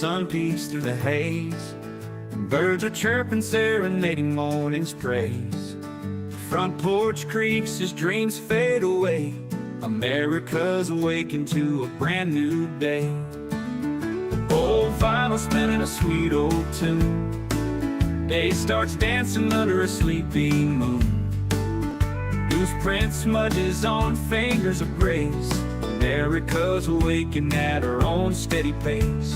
sun peeks through the haze. Birds are chirping, serenading morning's praise. Front porch creaks as dreams fade away. America's awakened to a brand new day. Old vinyl spinning a sweet old tune. Day starts dancing under a sleepy moon. Newsprint smudges on fingers of grace. America's awakened at her own steady pace.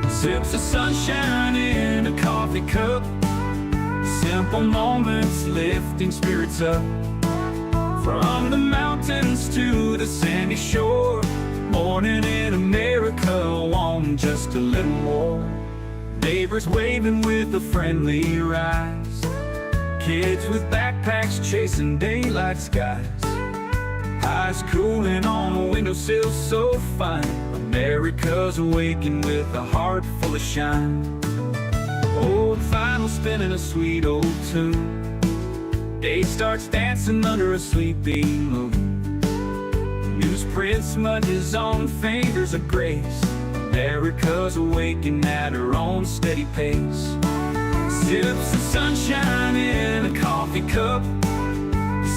Sips of sunshine in a coffee cup. Simple moments lifting spirits up. From the mountains to the sandy shore. Morning in America, on just a little more. Neighbors waving with a friendly rise. Kids with backpacks chasing daylight skies. Eyes cooling on a windowsill so fine. America's awakened with a heart full of shine. Old vinyl spinning a sweet old tune. Day starts dancing under a sleepy moon. Newsprint smudges on fingers of grace. America's awakened at her own steady pace. Sips of sunshine in a coffee cup.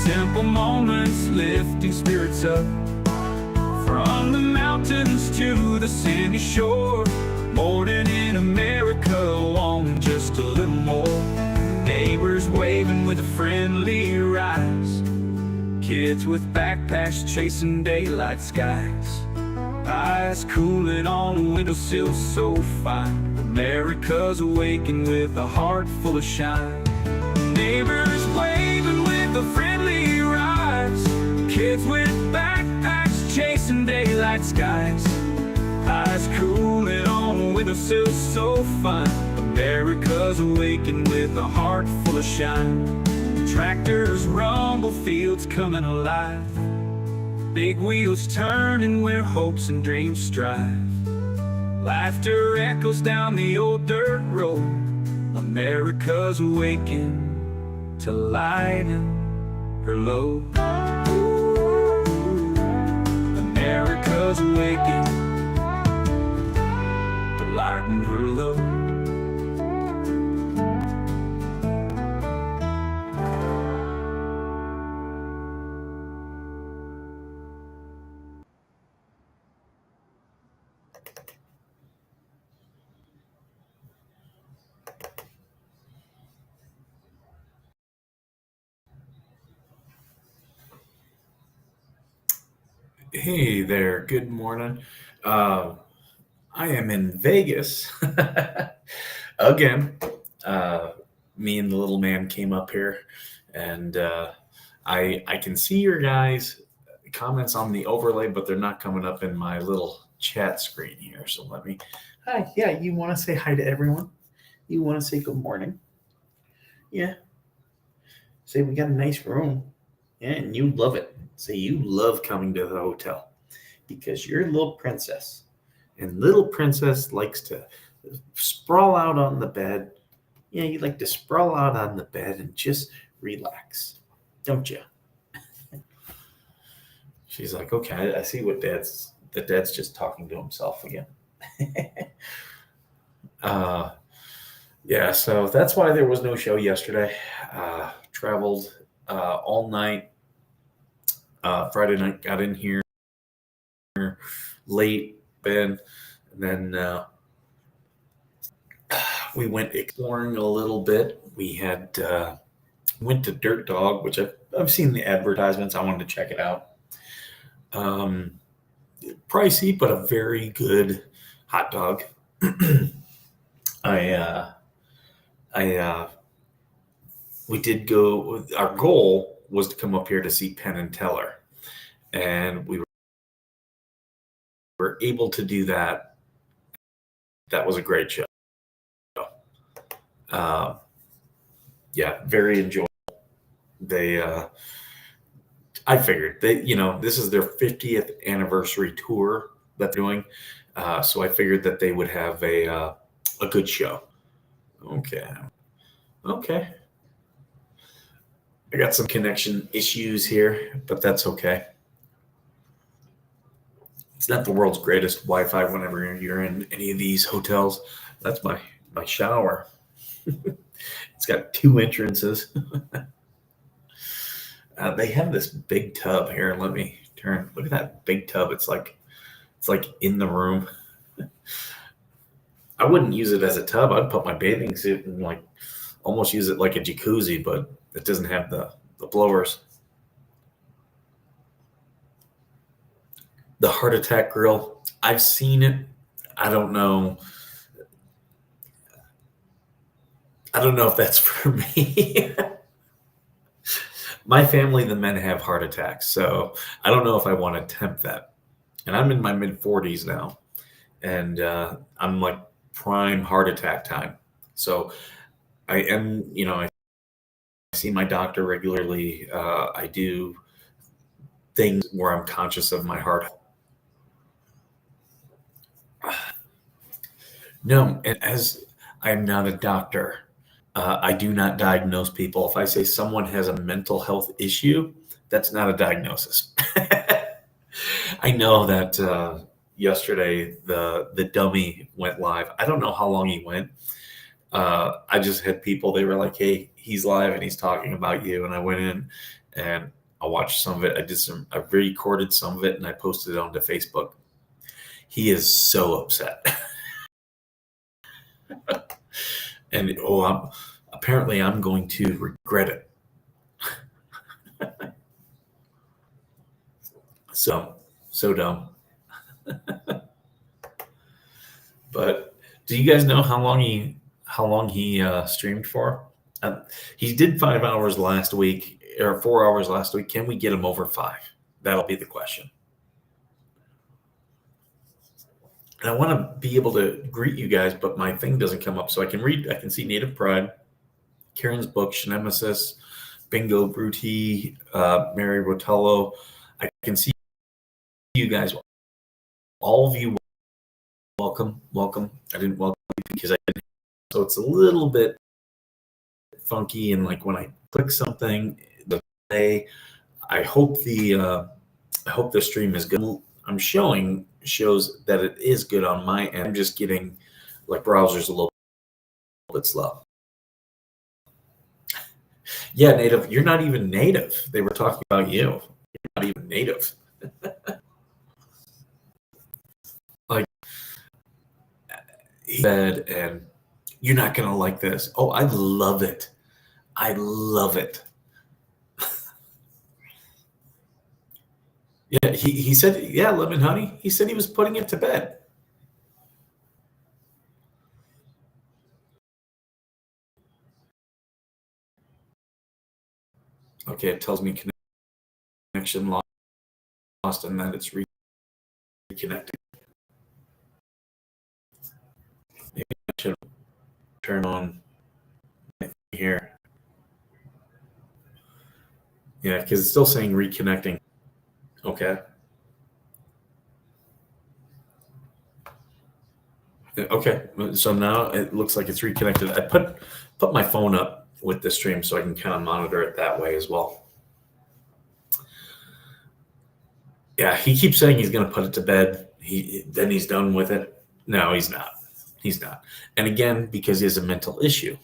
Simple moments lifting spirits up. From the mountains to the sandy shore. Morning in America, on just a little more. Neighbors waving with a friendly rise. Kids with backpacks chasing daylight skies. Eyes cooling on a windowsill so fine. America's awakened with a heart full of shine. Neighbors waving with a friendly rise. Kids with backpacks chasing daylight skies. Eyes cooling on a windowsill so fine. America's awakened with a heart full of shine. Tractors rumble, fields coming alive. Big wheels turning where hopes and dreams strive. Laughter echoes down the old dirt road. America's awakened to lighten her load. America's awakened to lighten her load. Hey there, good morning. I am in Vegas again. Me and the little man came up here, and I can see your guys' comments on the overlay, but they're not coming up in my little chat screen here. So let me. Hi, yeah, you want to say hi to everyone? You want to say good morning? Yeah. Say we got a nice room. Yeah, and you love it. Say you love coming to the hotel because you're a little princess. And little princess likes to sprawl out on the bed. Yeah, you like to sprawl out on the bed and just relax, don't you? She's like, okay, I see what dad's just talking to himself again. Yeah, so that's why there was no show yesterday. Traveled all night. Friday night, got in here late, and then we went exploring a little bit. We had went to Dirt Dog, which I've seen the advertisements. I wanted to check it out. Pricey, but a very good hot dog. We did go. Our goal was to come up here to see Penn and Teller, and we were able to do that. That was a great show. Yeah, very enjoyable. I figured this is their 50th anniversary tour that they're doing, so I figured that they would have a good show. Okay. I got some connection issues here, but that's okay. It's not the world's greatest Wi-Fi whenever you're in any of these hotels. That's my shower. It's got two entrances. They have this big tub here. Let me turn. Look at that big tub. It's like in the room. I wouldn't use it as a tub. I'd put my bathing suit and like almost use it like a jacuzzi, but it doesn't have the blowers. The heart attack grill. I've seen it. I don't know. I don't know if that's for me. My family, the men have heart attacks, so I don't know if I want to tempt that. And I'm in my mid 40s now, and I'm like prime heart attack time. So I am, I see my doctor regularly. I do things where I'm conscious of my heart. No, and as I'm not a doctor, I do not diagnose people. If I say someone has a mental health issue, that's not a diagnosis. I know that yesterday the dummy went live. I don't know how long he went. I just had people. They were like, "Hey, he's live and he's talking about you." And I went in and I watched some of it. I recorded some of it and I posted it onto Facebook. He is so upset. And apparently I'm going to regret it. So dumb. But do you guys know how long he streamed for? He did 5 hours last week or 4 hours last week. Can we get him over 5? That'll be the question. And I want to be able to greet you guys, but my thing doesn't come up. So I can read, I can see Native Pride, Karen's book, Nemesis, Bingo Bruti, Mary Rotello. I can see you guys. All of you, welcome. I didn't welcome you because I didn't. So it's a little bit funky. And like when I click something, the play, I hope the stream is good. I'm shows that it is good on my end. I'm just getting like browsers a little bit slow. Yeah, native. You're not even native. They were talking about you. You're not even native. Like he said, and you're not gonna like this. Oh, I love it. I love it. Yeah, he said, yeah, lemon honey. He said he was putting it to bed. Okay, it tells me connection lost and that it's reconnected. Maybe I should turn on here. Yeah, because it's still saying reconnecting. Okay. Okay, so now it looks like it's reconnected. I put my phone up with the stream so I can kind of monitor it that way as well. Yeah, he keeps saying he's going to put it to bed. Then he's done with it. No, he's not. He's not. And again, because he has a mental issue.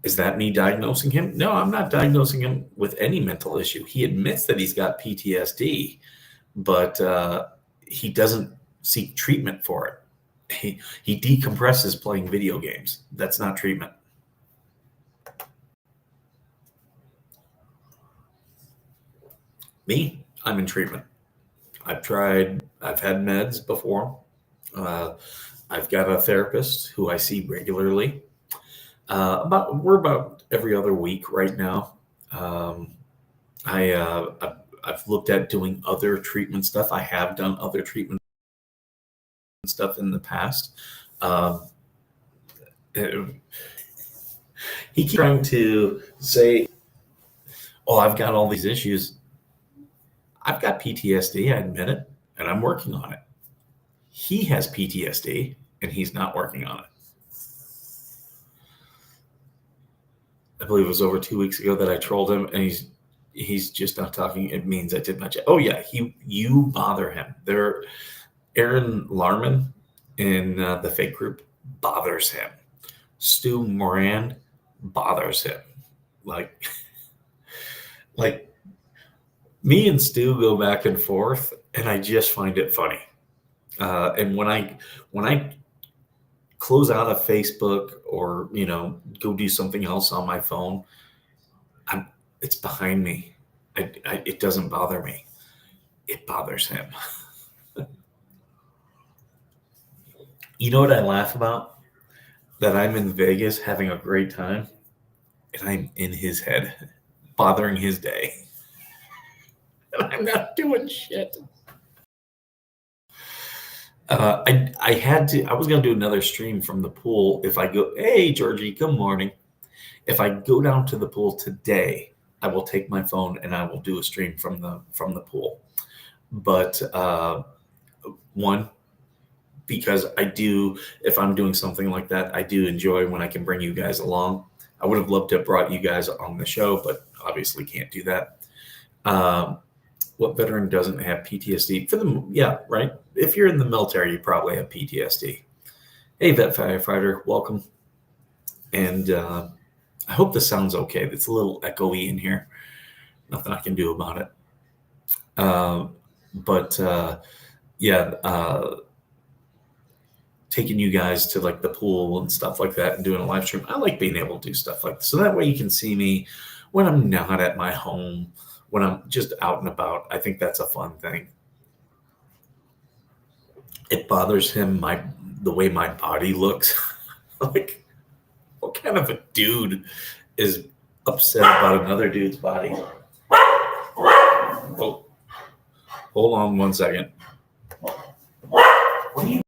Is that me diagnosing him? No, I'm not diagnosing him with any mental issue. He admits that he's got PTSD, but he doesn't seek treatment for it. He decompresses playing video games. That's not treatment. Me, I'm in treatment. I've had meds before. I've got a therapist who I see regularly. We're about every other week right now. I've looked at doing other treatment stuff. I have done other treatment stuff in the past. He keeps trying to say, "Oh, I've got all these issues." I've got PTSD. I admit it, and I'm working on it. He has PTSD, and he's not working on it. I believe it was over 2 weeks ago that I trolled him, and He's just not talking. It means I did my job. Oh yeah, you bother him. Aaron Larman in the fake group bothers him. Stu Moran bothers him. Like like me and Stu go back and forth, and I just find it funny. And when I close out of Facebook or go do something else on my phone, it's behind me. It doesn't bother me. It bothers him. You know what I laugh about? That I'm in Vegas having a great time, and I'm in his head, bothering his day, and I'm not doing shit. I had to. I was gonna do another stream from the pool. If I go, hey Georgie, good morning. If I go down to the pool today, I will take my phone and I will do a stream from the pool. But one, because I do, if I'm doing something like that, I do enjoy when I can bring you guys along. I would have loved to have brought you guys on the show, but obviously can't do that. What veteran doesn't have PTSD? Yeah, right. If you're in the military, you probably have PTSD. Hey, vet firefighter, welcome. And I hope this sounds okay. It's a little echoey in here. Nothing I can do about it. But taking you guys to like the pool and stuff like that and doing a live stream. I like being able to do stuff like this. So that way you can see me when I'm not at my home, when I'm just out and about. I think that's a fun thing. It bothers him the way my body looks. Like, what kind of a dude is upset about another dude's body? Oh, hold on one second. What are you?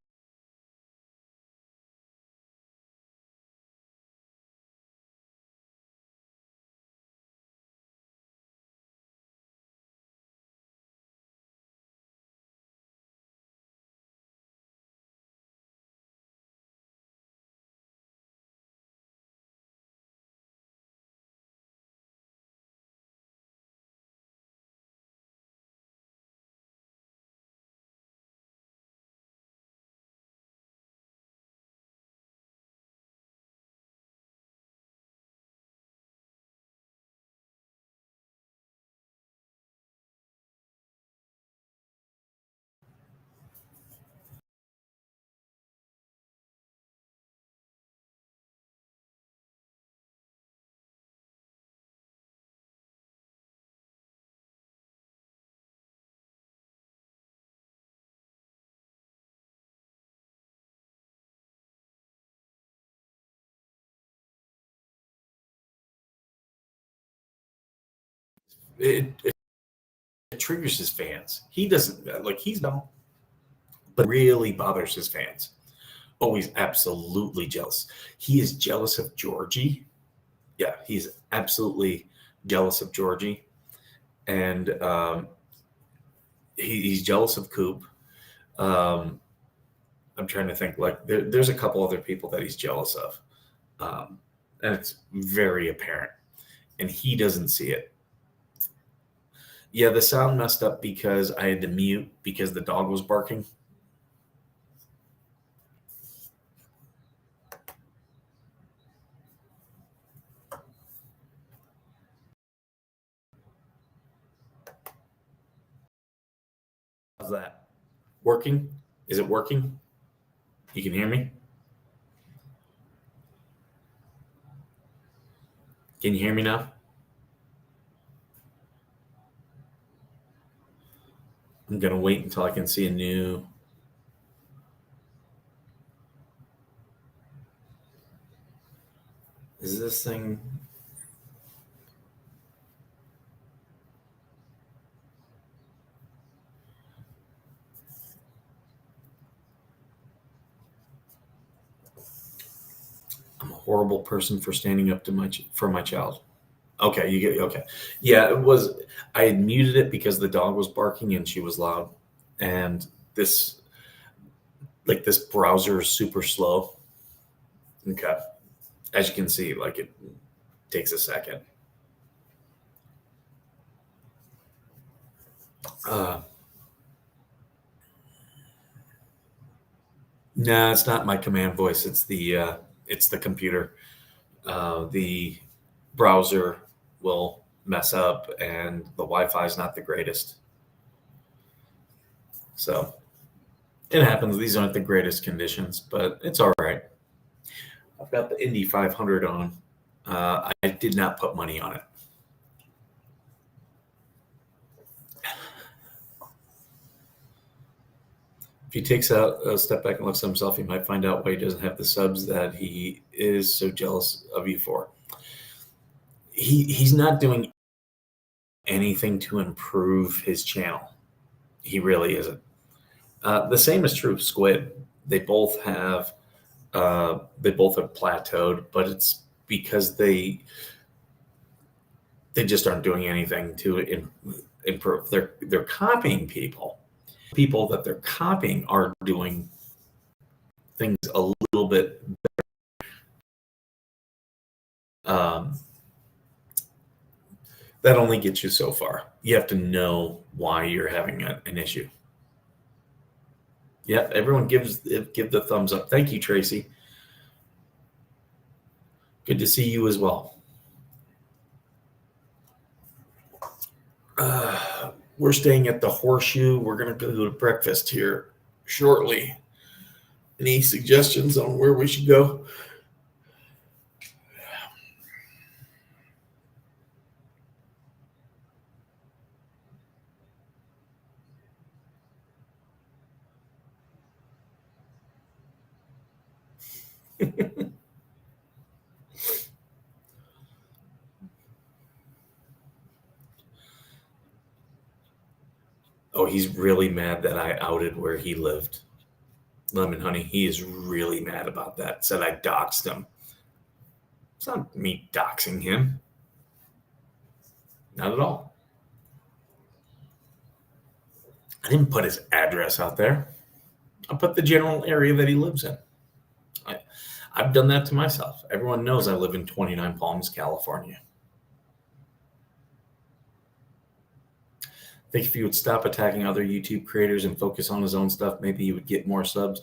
It triggers his fans. He doesn't like he's no, but really bothers his fans. Oh, he's absolutely jealous. He is jealous of Georgie. Yeah, he's absolutely jealous of Georgie, and he's jealous of Coop. I'm trying to think. Like there's a couple other people that he's jealous of, and it's very apparent, and he doesn't see it. Yeah, the sound messed up because I had to mute because the dog was barking. How's that? Working? Is it working? You can hear me? Can you hear me now? I'm going to wait until I can see a new. Is this thing? I'm a horrible person for standing up to for my child. Okay, you get okay. Yeah, it was. I had muted it because the dog was barking and she was loud, and this browser is super slow. Okay, as you can see, like it takes a second. Uh, no, it's not my command voice. It's the computer. The browser will mess up, and the Wi-Fi is not the greatest. So it happens. These aren't the greatest conditions, but it's all right. I've got the Indy 500 on. I did not put money on it. If he takes a step back and looks at himself, he might find out why he doesn't have the subs that he is so jealous of you for. He's not doing anything to improve his channel. He really isn't. The same is true of Squid. They both have plateaued, but it's because they just aren't doing anything to improve. They're copying people. People that they're copying are doing things a little bit. Um, that only gets you so far. You have to know why you're having an issue. Yep, everyone give the thumbs up. Thank you, Tracy. Good to see you as well. We're staying at the Horseshoe. We're going to go to breakfast here shortly. Any suggestions on where we should go? Oh, he's really mad that I outed where he lived. Lemon Honey, he is really mad about that. Said I doxed him. It's not me doxing him. Not at all. I didn't put his address out there. I put the general area that he lives in. I've done that to myself. Everyone knows I live in 29 Palms, California. I think if he would stop attacking other YouTube creators and focus on his own stuff, maybe he would get more subs.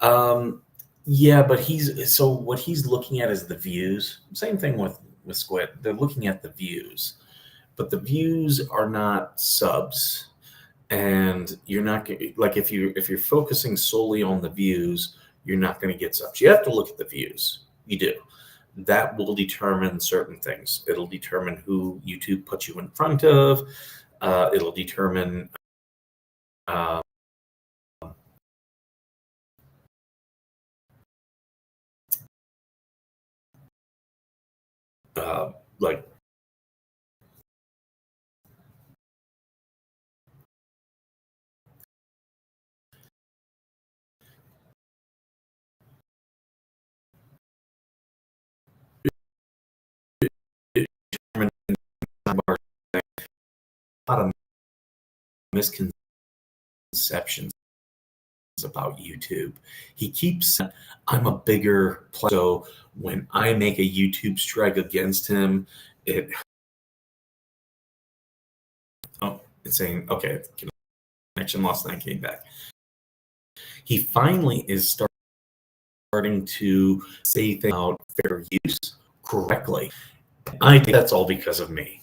Yeah, but what he's looking at is the views. Same thing with Squid. They're looking at the views, but the views are not subs. And you're not like if you're focusing solely on the views, you're not going to get subs. You have to look at the views. You do. That will determine certain things. It'll determine who YouTube puts you in front of. It'll determine uh, like determine a lot of misconceptions about YouTube. He keeps saying, I'm a bigger player. So when I make a YouTube strike against him, it's saying, okay, connection lost, and I came back. He finally is starting to say things about fair use correctly. I think that's all because of me.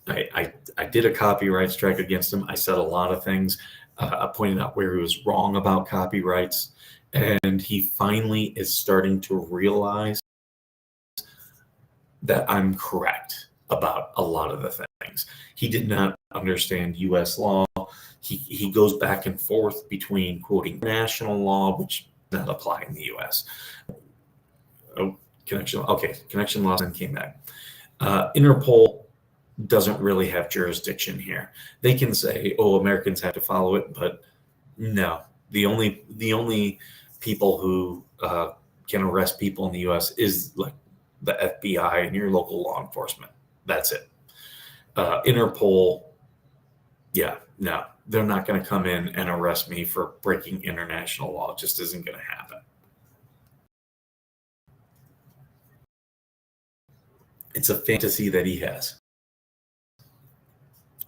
I did a copyright strike against him. I said a lot of things. I pointed out where he was wrong about copyrights. And he finally is starting to realize that I'm correct about a lot of the things. He did not understand U.S. law. He goes back and forth between quoting national law, which does not apply in the U.S. Oh, connection. Okay, connection lost and came back. Interpol doesn't really have jurisdiction here. They can say, "Oh, Americans have to follow it," but no. The only people who can arrest people in the U.S. is like the FBI and your local law enforcement. That's it. Interpol, yeah, no, they're not going to come in and arrest me for breaking international law. It just isn't going to happen. It's a fantasy that he has.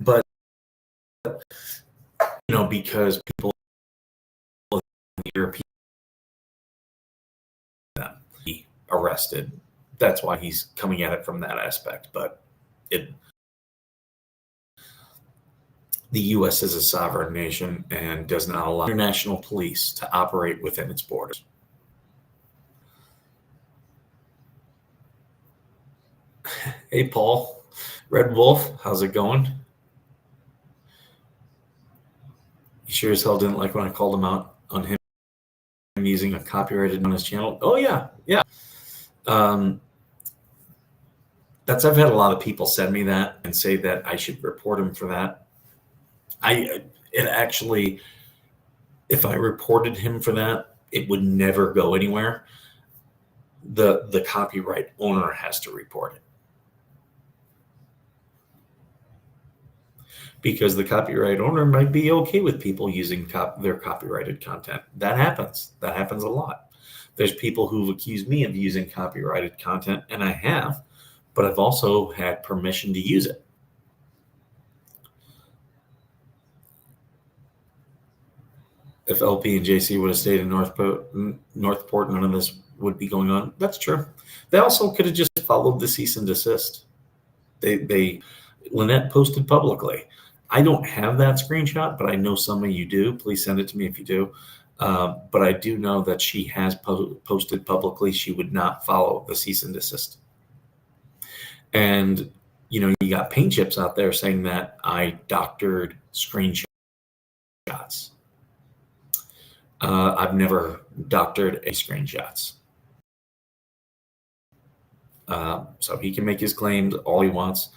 But because people in the European be arrested. That's why he's coming at it from that aspect. But the U.S. is a sovereign nation and does not allow international police to operate within its borders. Hey, Paul, Red Wolf, how's it going? He sure as hell didn't like when I called him out on him using a copyrighted on his channel. Oh yeah. I've had a lot of people send me that and say that I should report him for that. If I reported him for that, it would never go anywhere. The copyright owner has to report it. Because the copyright owner might be okay with people using their copyrighted content. That happens. That happens a lot. There's people who've accused me of using copyrighted content, and I have, but I've also had permission to use it. If LP and JC would have stayed in Northport, none of this would be going on. That's true. They also could have just followed the cease and desist. Lynette posted publicly. I don't have that screenshot, but I know some of you do. Please send it to me if you do. But I do know that she has posted publicly she would not follow the cease and desist. And, you got paint chips out there saying that I doctored screenshots. I've never doctored a screenshots. So he can make his claims all he wants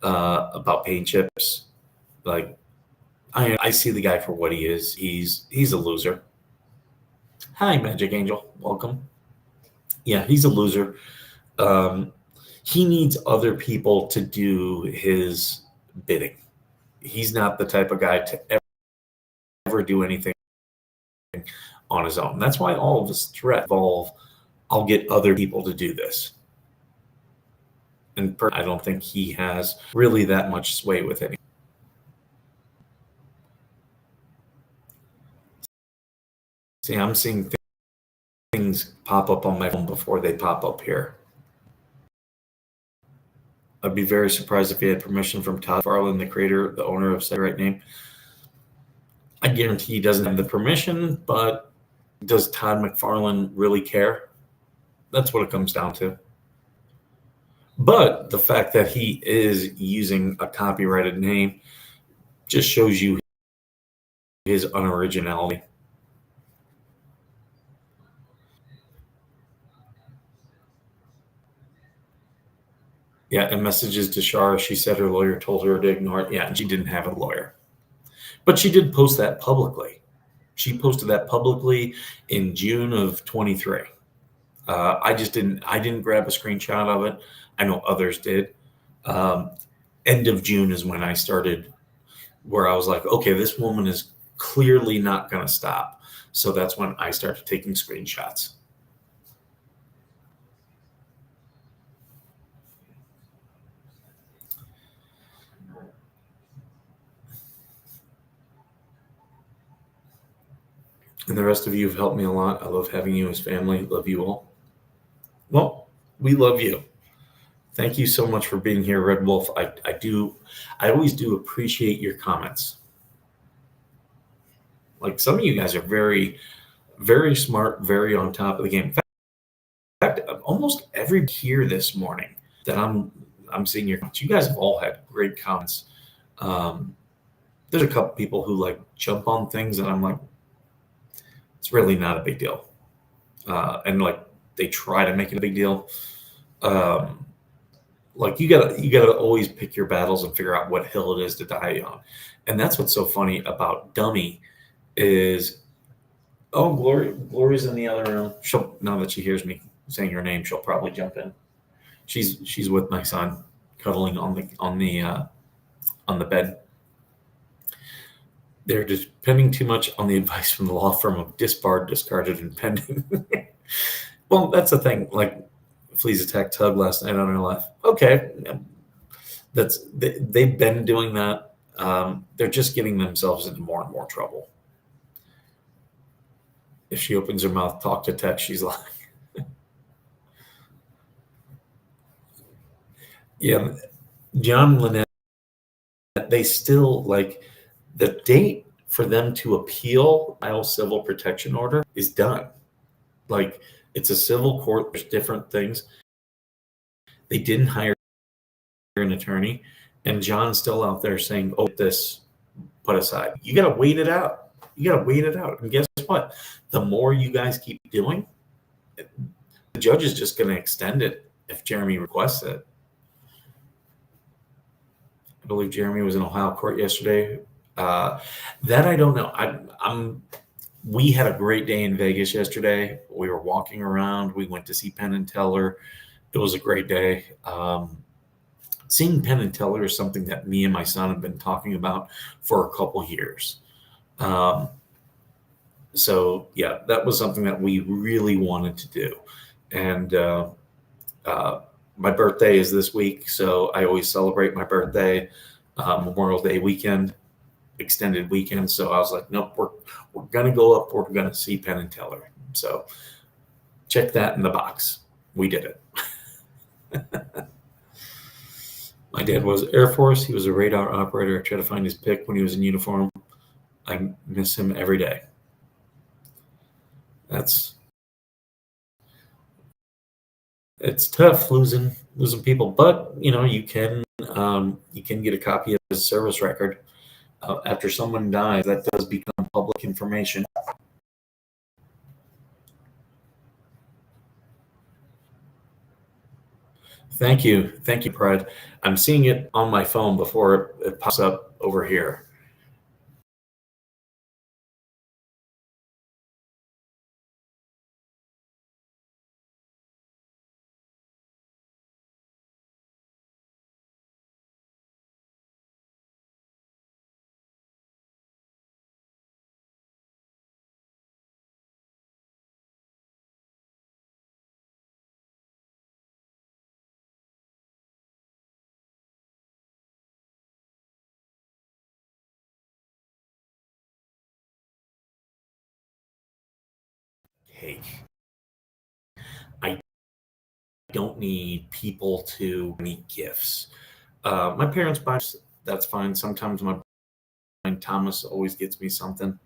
about paint chips. Like, I see the guy for what he is. He's a loser. Hi, Magic Angel. Welcome. Yeah, he's a loser. He needs other people to do his bidding. He's not the type of guy to ever do anything on his own. That's why all of his threat involve, I'll get other people to do this. And I don't think he has really that much sway with it. See, I'm seeing things pop up on my phone before they pop up here. I'd be very surprised if he had permission from Todd McFarlane, the creator, the owner of Say Right Name. I guarantee he doesn't have the permission, but does Todd McFarlane really care? That's what it comes down to. But the fact that he is using a copyrighted name just shows you his unoriginality. Yeah, and messages to Shara, she said her lawyer told her to ignore it. Yeah, and she didn't have a lawyer. But she did post that publicly. She posted that publicly in June of 23. I didn't grab a screenshot of it. I know others did. End of June is when I started, where I was like, okay, this woman is clearly not going to stop. So that's when I started taking screenshots. And the rest of you have helped me a lot. I love having you as family. Love you all. Well, we love you. Thank you so much for being here, Red Wolf. I always do appreciate your comments. Like, some of you guys are very, very smart, very on top of the game. In fact, almost every here this morning that I'm seeing your comments. You guys have all had great comments. There's a couple people who like jump on things, and I'm like, it's really not a big deal. And like, they try to make it a big deal. Like, you gotta always pick your battles and figure out what hill it is to die on. And that's what's so funny about Dummy is, oh, Glory's in the other room. Now that she hears me saying her name, she'll probably jump in. She's with my son, cuddling on the bed. They're depending too much on the advice from the law firm of disbarred, discarded, and pending. Well, that's the thing. Like, Fleas attacked Tug last night on her life. Okay, they've been doing that. they're just getting themselves into more and more trouble. If she opens her mouth, talk to text, she's like, yeah, John and Lynette, they still like the date for them to appeal Iowa civil protection order is done. Like it's a civil court, there's different things. They didn't hire an attorney, and John's still out there saying, oh, this put aside. You got to wait it out. You got to wait it out. And guess what? The more you guys keep doing, the judge is just going to extend it if Jeremy requests it. I believe Jeremy was in Ohio court yesterday. That I don't know. We had a great day in Vegas yesterday. We were walking around. We went to see Penn and Teller. It was a great day. Seeing Penn and Teller is something that me and my son have been talking about for a couple years. So yeah, that was something that we really wanted to do. And my birthday is this week, so I always celebrate my birthday, Memorial Day weekend, extended weekend. So I was like, nope, we're gonna go up. We're gonna see Penn and Teller. So check that in the box. We did it. My dad was Air Force. He was a radar operator. I tried to find his pic when he was in uniform. I miss him every day. It's tough losing people, but you can get a copy of his service record after someone dies. That does become public information. Thank you, Pride. I'm seeing it on my phone before it pops up over here. Hey, I don't need people to me gifts. My parents buy, that's fine. Sometimes my Thomas always gets me something.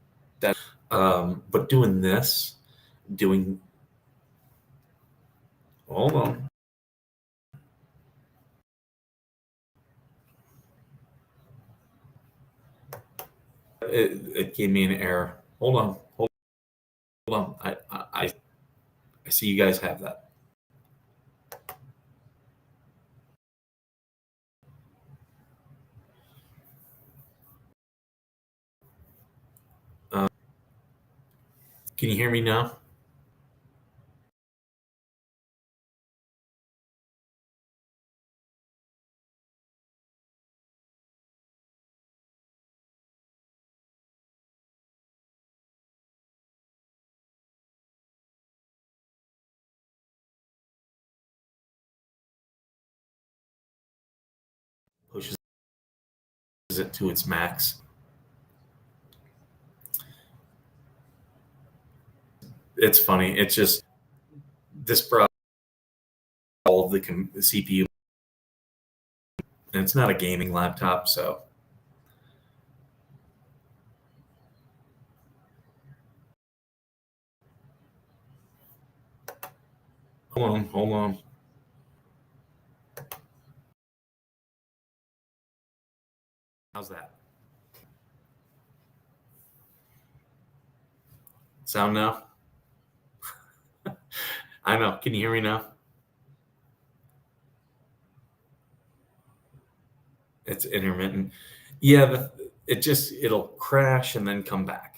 But doing this, doing hold on, it gave me an error. Hold on. I see you guys have that. Can you hear me now? Pushes it to its max. It's funny. It's just this brought all of the CPU, and it's not a gaming laptop, so hold on. How's that? Sound now? I know. Can you hear me now? It's intermittent. Yeah, it'll crash and then come back.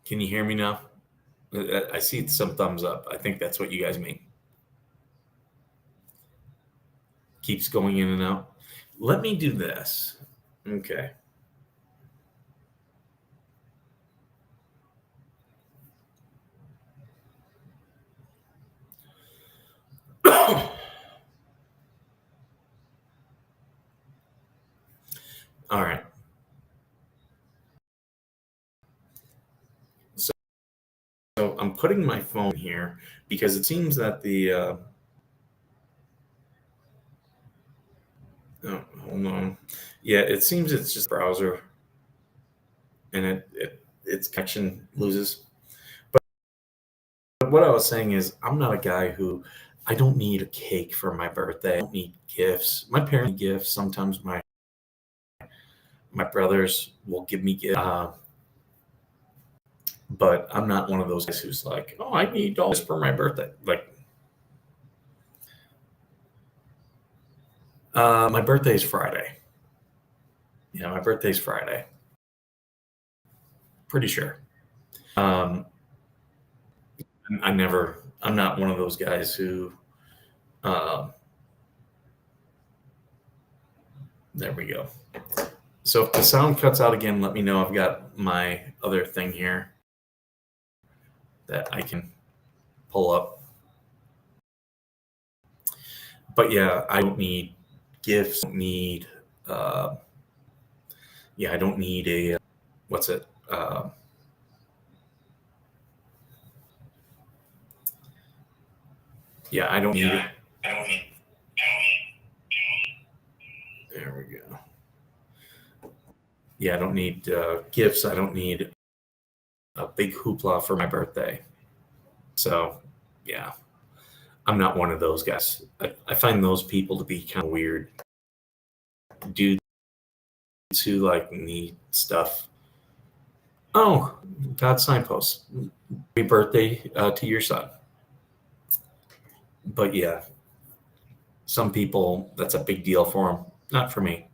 Can you hear me now? I see some thumbs up. I think that's what you guys mean. Keeps going in and out. Let me do this. Okay. I'm putting my phone here because it seems that the oh, hold on. Yeah, it seems it's just browser and its connection loses. But what I was saying is I'm not a guy who I don't need a cake for my birthday. I don't need gifts. My parents need gifts. Sometimes my brothers will give me gifts. But I'm not one of those guys who's like, oh, I need all this for my birthday. Like, my birthday is Friday. Yeah, my birthday's Friday. Pretty sure. I'm not one of those guys who, um, there we go. So if the sound cuts out again, let me know. I've got my other thing here that I can pull up. But yeah, I don't need gifts. I don't need, I don't need a, what's it? I don't need it. There we go. Yeah, I don't need gifts. I don't need a big hoopla for my birthday. So, yeah, I'm not one of those guys. I find those people to be kind of weird. Dudes who like need stuff. Oh, got signposts. Happy birthday to your son. But yeah, some people, that's a big deal for them. Not for me.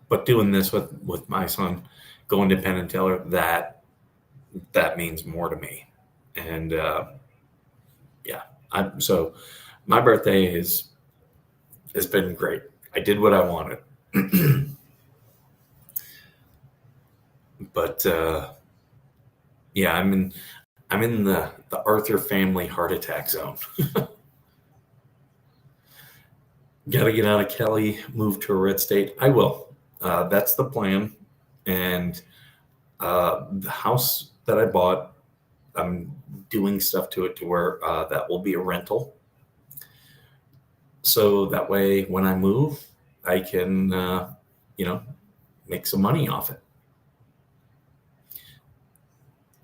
But doing this with my son, going to Penn and Teller, that means more to me. And so my birthday has been great. I did what I wanted. But I'm in the Arthur family heart attack zone. Got to get out of Kelly, move to a red state. I will. That's the plan. And the house that I bought, I'm doing stuff to it to where that will be a rental. So that way, when I move, I can, make some money off it.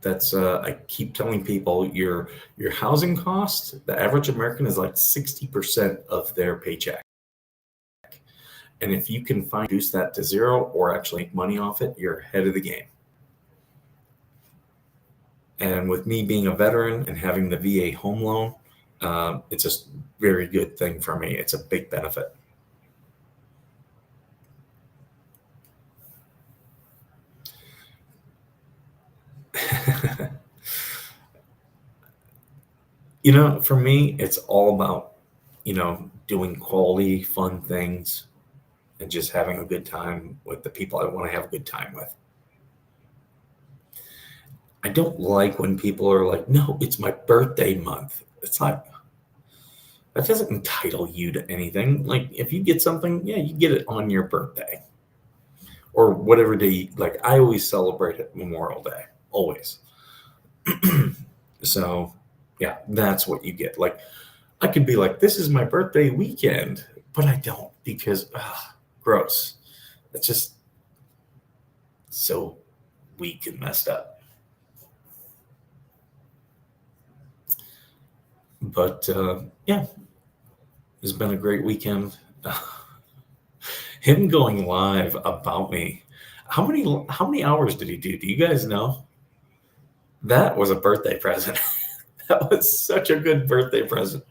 That's I keep telling people your housing cost. The average American is like 60% of their paycheck. And if you can reduce that to zero or actually make money off it, you're ahead of the game. And with me being a veteran and having the VA home loan, it's a very good thing for me. It's a big benefit. For me, it's all about, doing quality, fun things and just having a good time with the people I want to have a good time with. I don't like when people are like, no, it's my birthday month. It's like, that doesn't entitle you to anything. Like, if you get something, you get it on your birthday or whatever day. Like, I always celebrate it Memorial Day, always. So, that's what you get. Like, I could be like, this is my birthday weekend, but I don't because, gross. It's just so weak and messed up. But it's been a great weekend. Him going live about me. How many hours did he do? Do you guys know? That was a birthday present. That was such a good birthday present.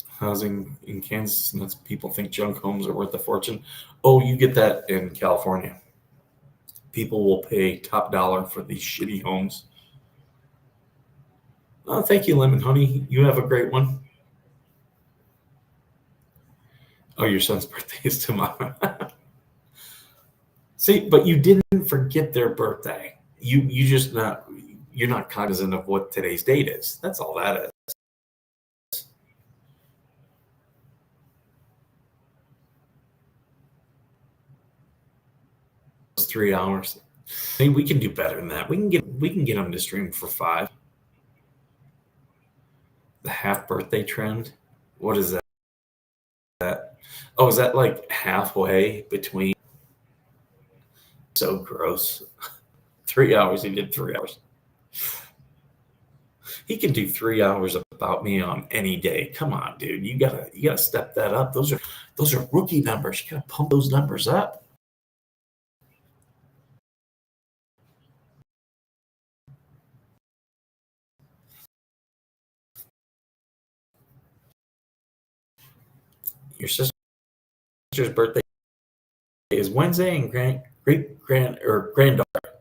Housing in Kansas, and that's people think junk homes are worth a fortune. Oh, you get that in California. People will pay top dollar for these shitty homes. Oh, thank you, Lemon Honey. You have a great one. Oh, your son's birthday is tomorrow. See, but you didn't forget their birthday. You're not cognizant of what today's date is. That's all that is. 3 hours. Hey, we can do better than that. We can get them to stream for 5. The half birthday trend. What is that? Oh, is that like halfway between? So gross. 3 hours. He did 3 hours. He can do 3 hours about me on any day. Come on, dude. You gotta step that up. Those are rookie numbers. You gotta pump those numbers up. Your sister's birthday is Wednesday, and great grand or granddaughter of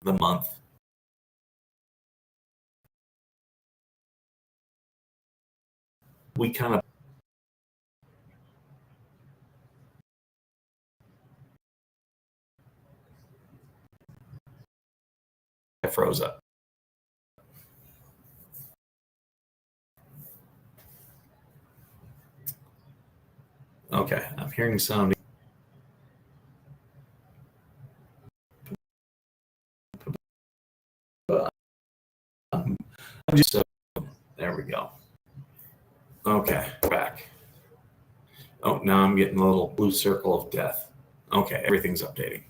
the month. We kind of froze up. Okay, I'm hearing sound. I'm just there we go. Okay, back. Oh, now I'm getting a little blue circle of death. Okay, everything's updating.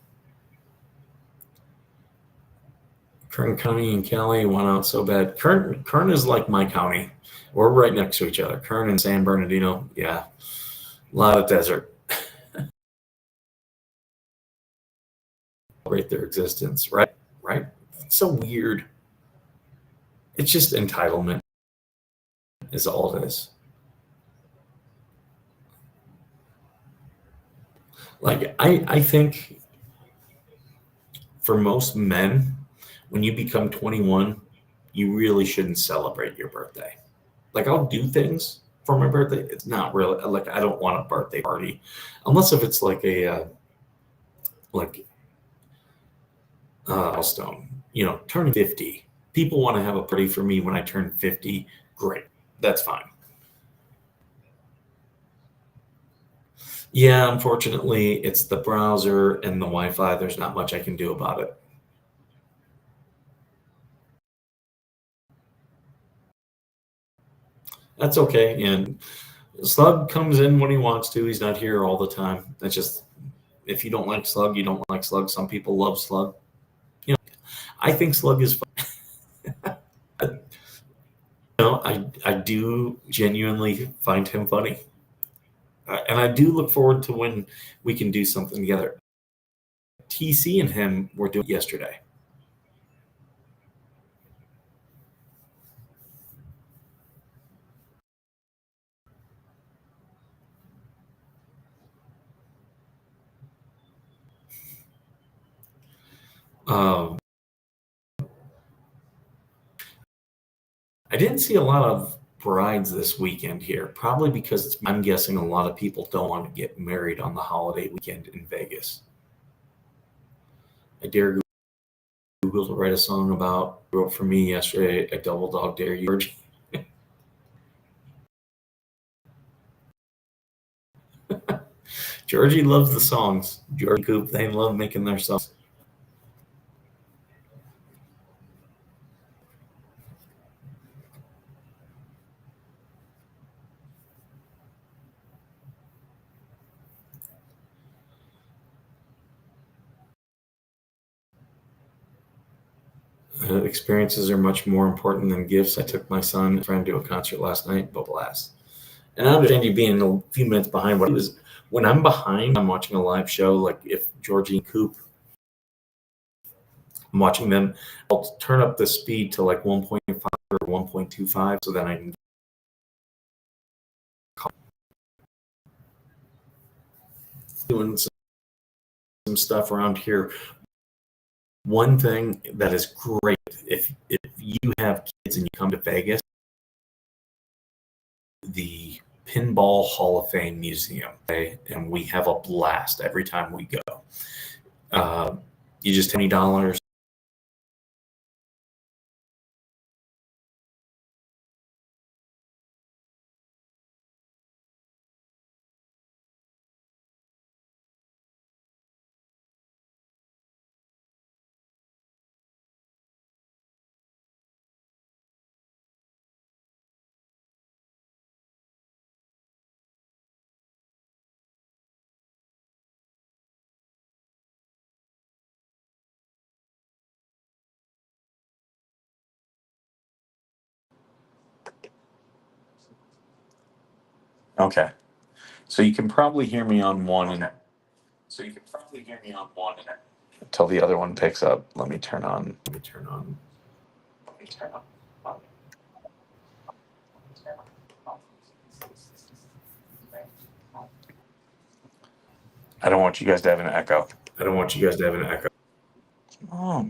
Kern County and Cali went out so bad. Kern is like my county. We're right next to each other. Kern and San Bernardino, yeah, a lot of desert. Celebrate their existence, right? Right? It's so weird. It's just entitlement, is all it is. Like I think for most men, when you become 21, you really shouldn't celebrate your birthday. Like I'll do things for my birthday. It's not really like I don't want a birthday party, unless if it's like a like milestone. Turning 50. People want to have a party for me when I turn 50. Great, that's fine. Yeah, unfortunately, it's the browser and the Wi-Fi. There's not much I can do about it. That's okay. And Slug comes in when he wants to. He's not here all the time. That's just if you don't like Slug, you don't like Slug. Some people love Slug. I think Slug is fun. I do genuinely find him funny. And I do look forward to when we can do something together. TC and him were doing it yesterday. Um, I didn't see a lot of brides this weekend here, probably because I'm guessing a lot of people don't want to get married on the holiday weekend in Vegas. I dare Google to write a song about wrote for me yesterday. A double dog dare you, George. Georgie loves the songs. Georgie Coop, they love making their songs. Experiences are much more important than gifts. I took my son and friend to a concert last night, but blast. And I understand you being a few minutes behind. What it was when I'm behind, I'm watching a live show. Like if Georgie and Coop, I'm watching them. I'll turn up the speed to like 1.5 or 1.25, so that I can doing some stuff around here. One thing that is great if you have kids and you come to Vegas, the Pinball Hall of Fame Museum, okay? And we have a blast every time we go. Uh, you just $20. Okay. So you can probably hear me on one and so you can probably hear me on one and until the other one picks up. Let me turn on. I don't want you guys to have an echo. I don't want you guys to have an echo. Oh,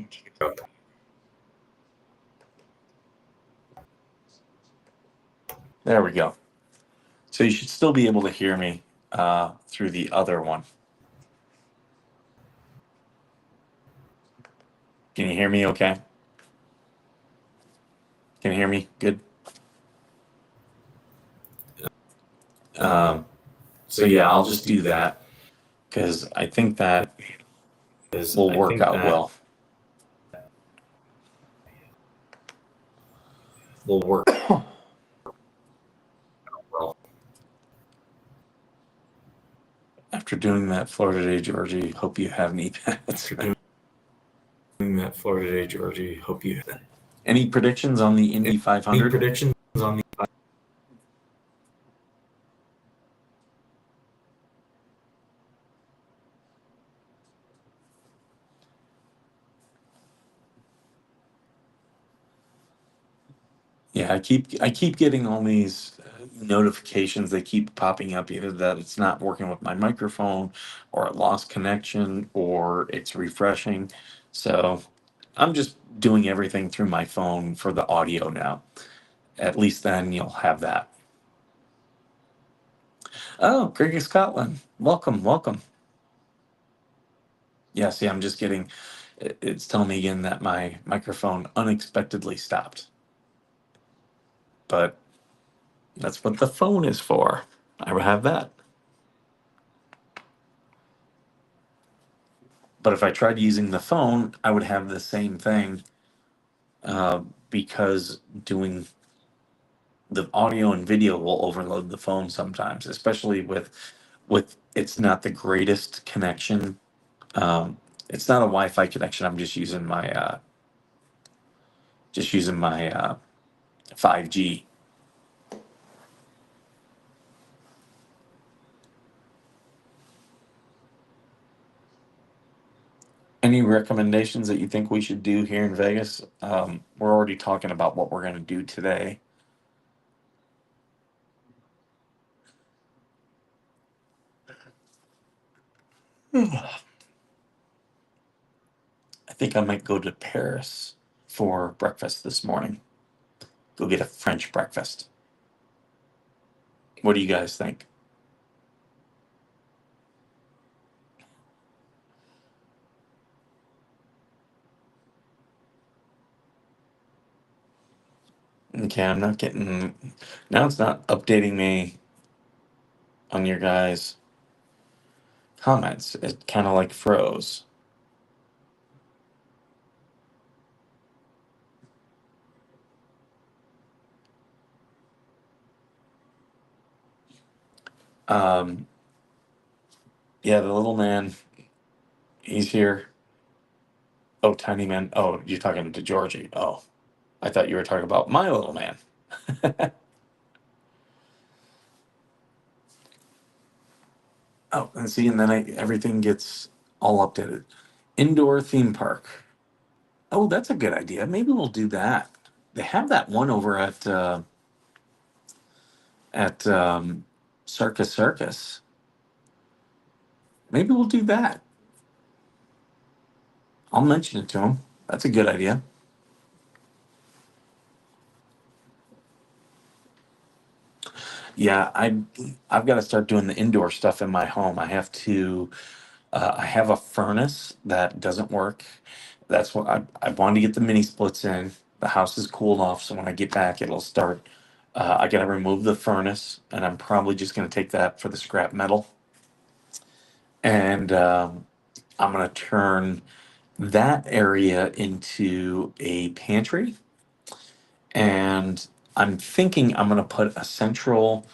there we go. So you should still be able to hear me through the other one. Can you hear me okay? Can you hear me? Good. Um, so yeah, I'll just do that because I think that will work out well. Will work well. After doing that Florida Day, Georgie, hope you have knee pads. After doing that Florida Day, Georgie, hope you have Any predictions on the Indy any 500? predictions on the Yeah, I keep getting all these notifications. They keep popping up either that it's not working with my microphone, or it lost connection, or it's refreshing. So I'm just doing everything through my phone for the audio now. At least then you'll have that. Oh, Greg of Scotland, welcome, welcome. Yeah, see, I'm just getting. It's telling me again that my microphone unexpectedly stopped. But that's what the phone is for. I will have that. But if I tried using the phone, I would have the same thing because doing the audio and video will overload the phone sometimes, especially with it's not the greatest connection. Um, it's not a Wi-Fi connection. I'm just using my 5G. Any recommendations that you think we should do here in Vegas? We're already talking about what we're going to do today. I think I might go to Paris for breakfast this morning. Go get a French breakfast. What do you guys think? Okay, I'm not getting. Now it's not updating me on your guys' comments. It kind of like froze. Um, yeah, the little man, he's here. Oh, tiny man. Oh, you're talking to Georgie. Oh, I thought you were talking about my little man. Oh, and see, and then everything gets all updated. Indoor theme park. Oh, that's a good idea. Maybe we'll do that. They have that one over at Circus Circus. Maybe we'll do that. I'll mention it to him. That's a good idea. Yeah, I've got to start doing the indoor stuff in my home. I have to. I have a furnace that doesn't work. That's what I wanted to get the mini splits in. The house is cooled off, so when I get back, it'll start. I got to remove the furnace, and I'm probably just going to take that for the scrap metal, and I'm going to turn that area into a pantry, and I'm thinking I'm going to put a central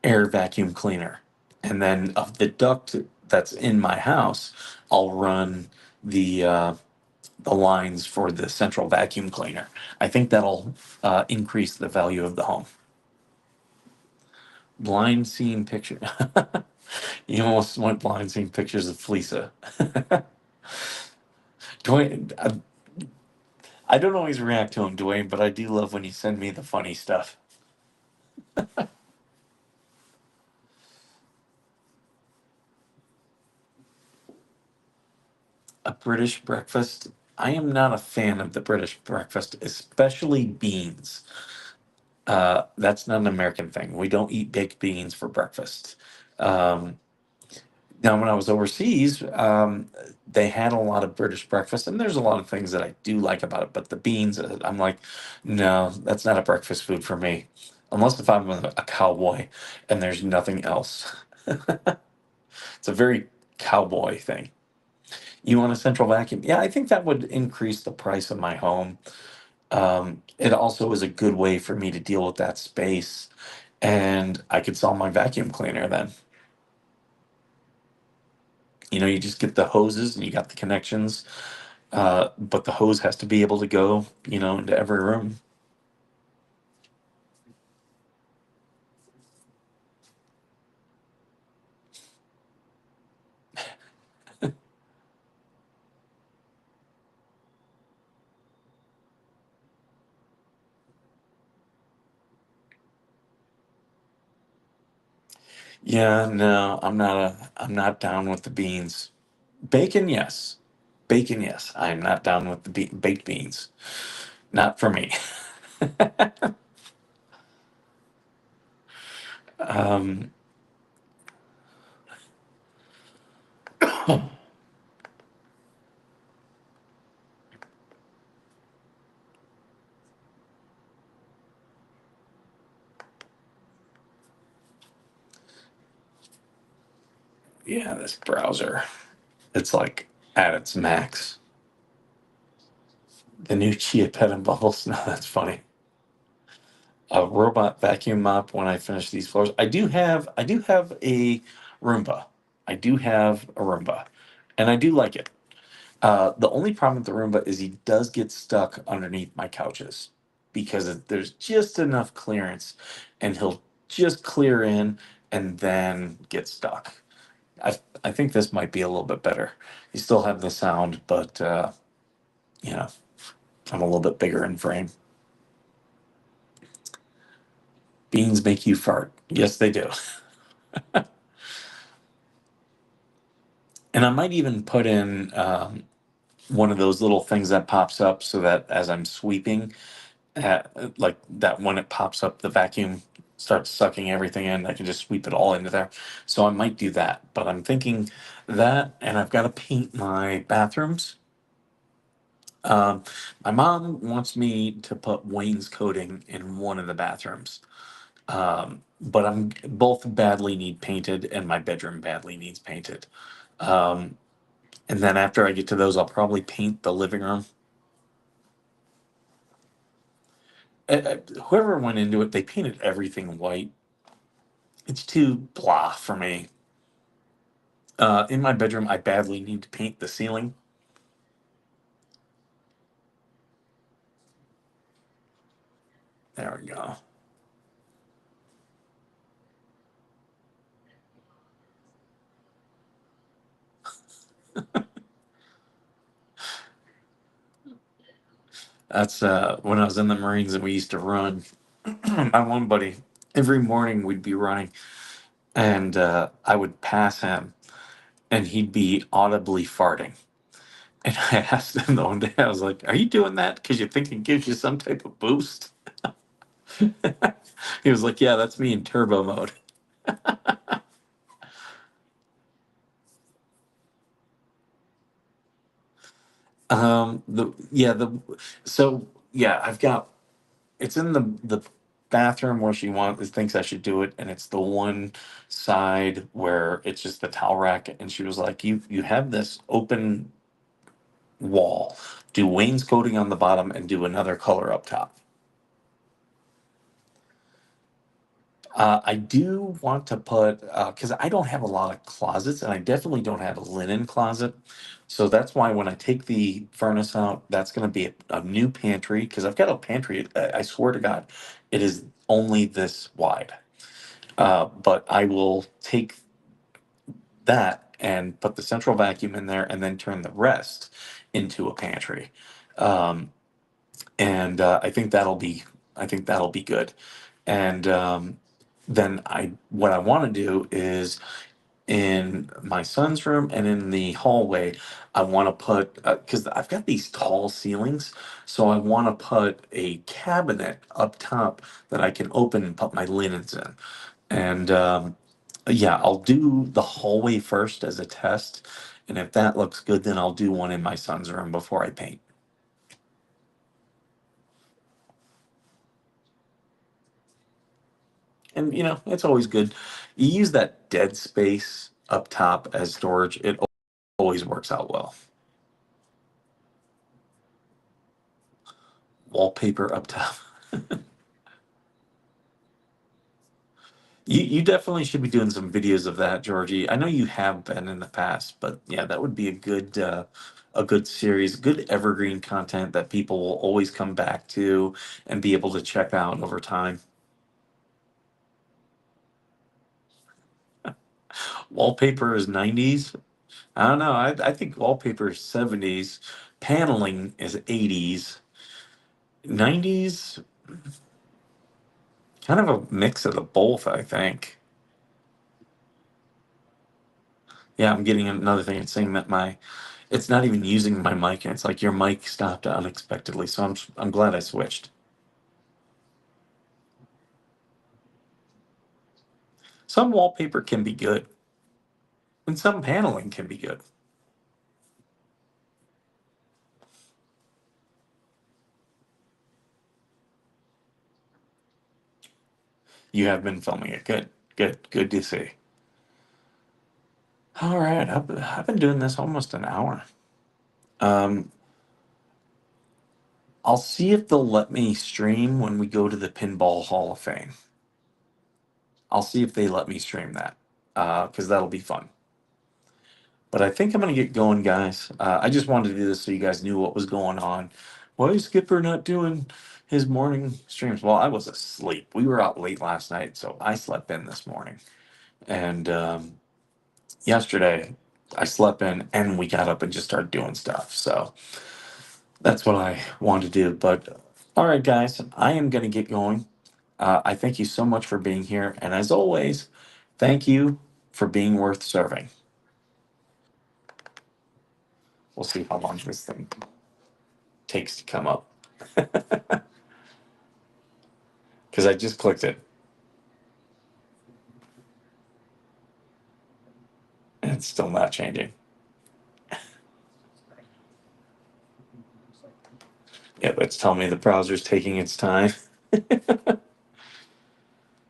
air vacuum cleaner. And then of the duct that's in my house, I'll run the uh, the lines for the central vacuum cleaner. I think that'll increase the value of the home. Blind seeing picture. You almost went blind seeing pictures of Felisa. Dwayne, I don't always react to him, Dwayne, but I do love when you send me the funny stuff. A British breakfast. I am not a fan of the British breakfast, especially beans. That's not an American thing. We don't eat baked beans for breakfast. Um, Now, when I was overseas, they had a lot of British breakfast, and there's a lot of things that I do like about it. But the beans, I'm like, no, that's not a breakfast food for me, unless if I'm a cowboy and there's nothing else. It's a very cowboy thing. You want a central vacuum? Yeah, I think that would increase the price of my home. It also is a good way for me to deal with that space, and I could sell my vacuum cleaner then. You just get the hoses and you got the connections, but the hose has to be able to go, into every room. Yeah, no, I'm not down with the beans. Bacon, yes. Bacon, yes. I'm not down with the baked beans. Not for me. Um, yeah, this browser, it's like at its max. The new Chia Pet and Bubbles. No, that's funny. A robot vacuum mop when I finish these floors. I do have a Roomba. I do have a Roomba, and I do like it. The only problem with the Roomba is he does get stuck underneath my couches because there's just enough clearance, and he'll just clear in and then get stuck. I think this might be a little bit better. You still have the sound, but you know, I'm a little bit bigger in frame. Beans make you fart. Yes, they do. And I might even put in one of those little things that pops up so that as I'm sweeping, like that when it pops up, the vacuum starts sucking everything in. I can just sweep it all into there. So I might do that. But I'm thinking that, and I've got to paint my bathrooms. Um, my mom wants me to put wainscoting in one of the bathrooms. But I'm both badly need painted, and my bedroom badly needs painted. Um, and then after I get to those, I'll probably paint the living room. Whoever went into it, they painted everything white. It's too blah for me. In my bedroom, I badly need to paint the ceiling. There we go. That's when I was in the Marines and we used to run. My one buddy, every morning we'd be running, and I would pass him, and he'd be audibly farting. And I asked him the one day, I was like, "Are you doing that because you think it gives you some type of boost?" He was like, "Yeah, that's me in turbo mode." The yeah the so yeah I've got it's in the bathroom where she wants thinks I should do it, and it's the one side where it's just the towel rack, and she was like, "You have this open wall. Do wainscoting on the bottom and do another color up top." I do want to put because I don't have a lot of closets, and I definitely don't have a linen closet. So that's why when I take the furnace out, that's going to be a new pantry because I've got a pantry. I swear to God, it is only this wide. But I will take that and put the central vacuum in there and then turn the rest into a pantry. Um, and I think that'll be good. And then what I want to do is in my son's room and in the hallway, I want to put because I've got these tall ceilings, so I want to put a cabinet up top that I can open and put my linens in. And yeah, I'll do the hallway first as a test, and if that looks good, then I'll do one in my son's room before I paint. And it's always good. You use that dead space up top as storage. It always works out well. Wallpaper up top. You definitely should be doing some videos of that, Georgie. I know you have been in the past, but yeah, that would be a good series, good evergreen content that people will always come back to and be able to check out over time. Wallpaper is 90s. I don't know. I think wallpaper is 70s. Paneling is 80s. 90s, kind of a mix of the both, I think. Yeah, I'm getting another thing. It's saying that it's not even using my mic, and it's like your mic stopped unexpectedly. So I'm glad I switched. Some wallpaper can be good, and some paneling can be good. You have been filming it. Good, good, good to see. All right, I've been doing this almost an hour. Um, I'll see if they'll let me stream when we go to the Pinball Hall of Fame. I'll see if they let me stream that, because that'll be fun. But I think I'm gonna get going, guys. I just wanted to do this so you guys knew what was going on. Why is Skipper not doing his morning streams? Well, I was asleep. We were out late last night, so I slept in this morning. And yesterday, I slept in and we got up and just started doing stuff. So that's what I wanted to do. But all right, guys, I am gonna get going. I thank you so much for being here. And as always, thank you for being worth serving. We'll see how long this thing takes to come up. Because I just clicked it. And it's still not changing. Yep, it's telling me the browser's taking its time.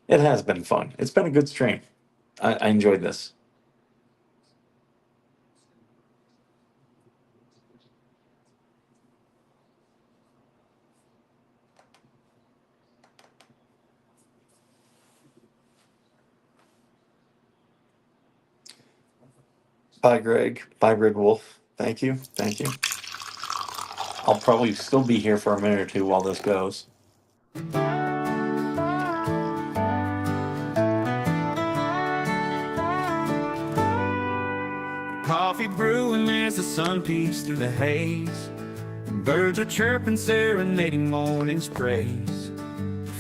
It has been fun. It's been a good stream. I enjoyed this. Bye, Greg. Bye, Red Wolf. Thank you. Thank you. I'll probably still be here for a minute or two while this goes. Coffee brewing as the sun peeks through the haze. Birds are chirping, serenading morning's praise.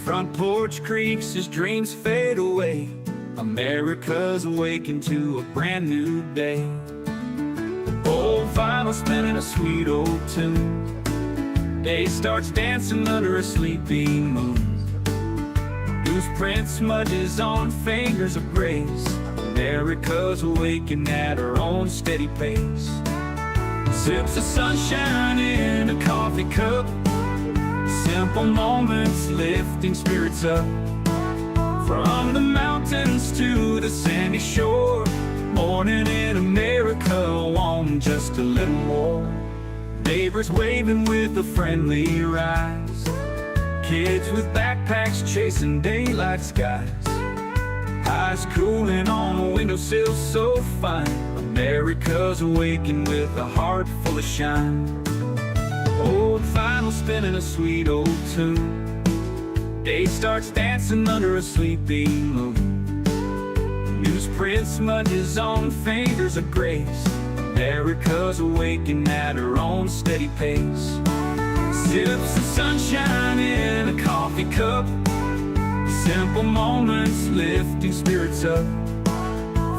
Front porch creaks as dreams fade away. America's awakened to a brand new day. Old vinyl spinning a sweet old tune. Day starts dancing under a sleepy moon. Goose print smudges on fingers of grace. America's awakened at her own steady pace. Sips of sunshine in a coffee cup. Simple moments lifting spirits up. From the mountains to the sandy shore. Morning in America, want just a little more. Neighbors waving with a friendly rise. Kids with backpacks chasing daylight skies. Eyes cooling on a windowsill so fine. America's awakened with a heart full of shine. Old vinyl spinning a sweet old tune. Day starts dancing under a sleepy moon. smudges on fingers of grace. America's awaking at her own steady pace. Sips of sunshine in a coffee cup, simple moments lifting spirits up.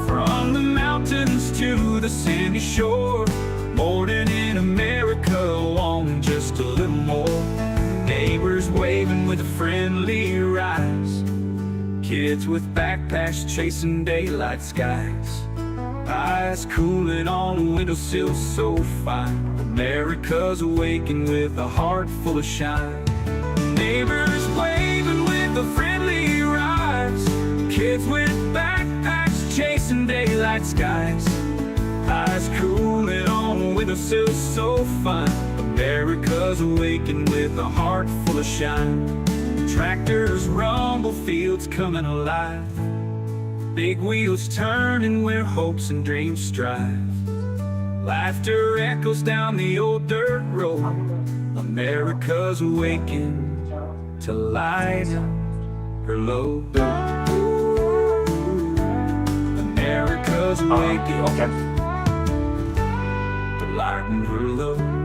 From the mountains to the sandy shore, morning in America, wanting just a little more. Neighbors waving with a friendly rise, kids with backpacks chasing daylight skies. Eyes cooling on a windowsill so fine. America's awaking with a heart full of shine. Neighbors waving with a friendly rise, kids with backpacks chasing daylight skies. Eyes cooling on a windowsill so fine. America's awaking with a heart full of shine. Tractors rumble, fields coming alive, big wheels turning where hopes and dreams strive. Laughter echoes down the old dirt road. America's awaking to light her load. America's awaking Okay. to lighten her load.